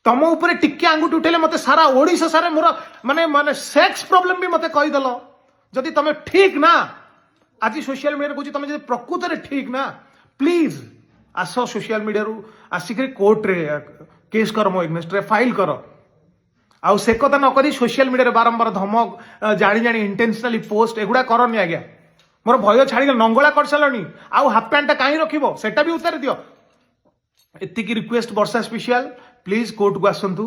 तुम ऊपर टिके आंगुठी उठेले मत सारा ओडिशा सारे मोर माने माने सेक्स प्रॉब्लम भी मत कहीदेल जदि तुम ठीक ना आज सोशल मीडिया कहूँ तुम जब प्रकृत में ठीक ना प्लीज आस सोशल मीडिया रू आसिक कोर्ट रे केस कर मो एगेन्स्ट रे फाइल कर आउ से कथा न करी सोशल मीडिया रे बारंबार धमक जानी जानी इंटेंशनली पोस्ट एगुड़ा करनी आज्ञा मोर भय छाड़ी नंगला कर सारे आउ हाफ पैंटा कहीं रखिबो सेटा भी उतार दियो एतिकी रिक्वेस्ट वर्षा स्पेशल प्लीज कोर्ट को आसतु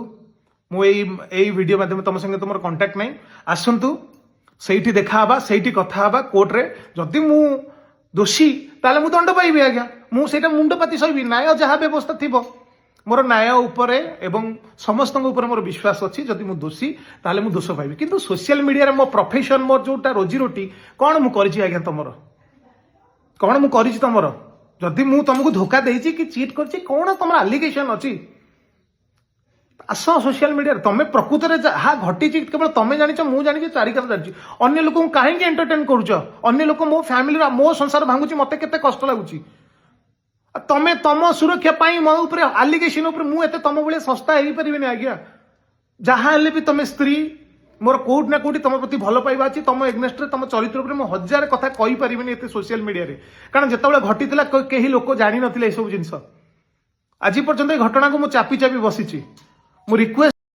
मुझे वीडियो माध्यम तुम संगे तुम कांटेक्ट नहीं आसतु सेठी देखा सेठी कथा कोर्ट रे जदि मु दोषी ताले मु दंड पाइबी आज्ञा मुझे मुंड पाती सही न्याय जहाँ व्यवस्था थी मोर न्याय उपरे एवं समस्त ऊपर मोर विश्वास अच्छी जदि मु दोषी ताले मु दोष पाइबी किंतु सोशल मीडिया रे मो प्रोफेशन मोर जोटा रोजी रोटी कौन मु करिछि आज्ञा तुमर कौन मु करिछि तुमर जदि मु तुमको धोखा देछि कि चीट करछि कौन तुम एलिगेशन अच्छी आस सोशल मीडिया तुम प्रकृत में जहाँ घटी केवल तुम जान मुझे जानी चारिकार जानी अन्य लोक कहीं एंटरटेन करुच अन्य लोक मो फैमिली मो संसार भांगुची मत के कष्ट लगुच तमें तुम सुरक्षा पाई मो ऊपर आलिगेशन मुझे तुम भाई सस्ता हो पारे आज्ञा जहाँ भी तुम स्त्री मोर कोट ना कोटी तुम प्रति भल पाइबा अच्छी तुम एगनेस्ट तुम चरित्र मुझे हजार कथा कही पारिनी एत सोशल मीडिया रे कारण जिते घटी कहीं लोक जानी नथिले सब जिनस आज पर्यंत घटना को मुझे चापी चापी बसी मु रिक्वेस्ट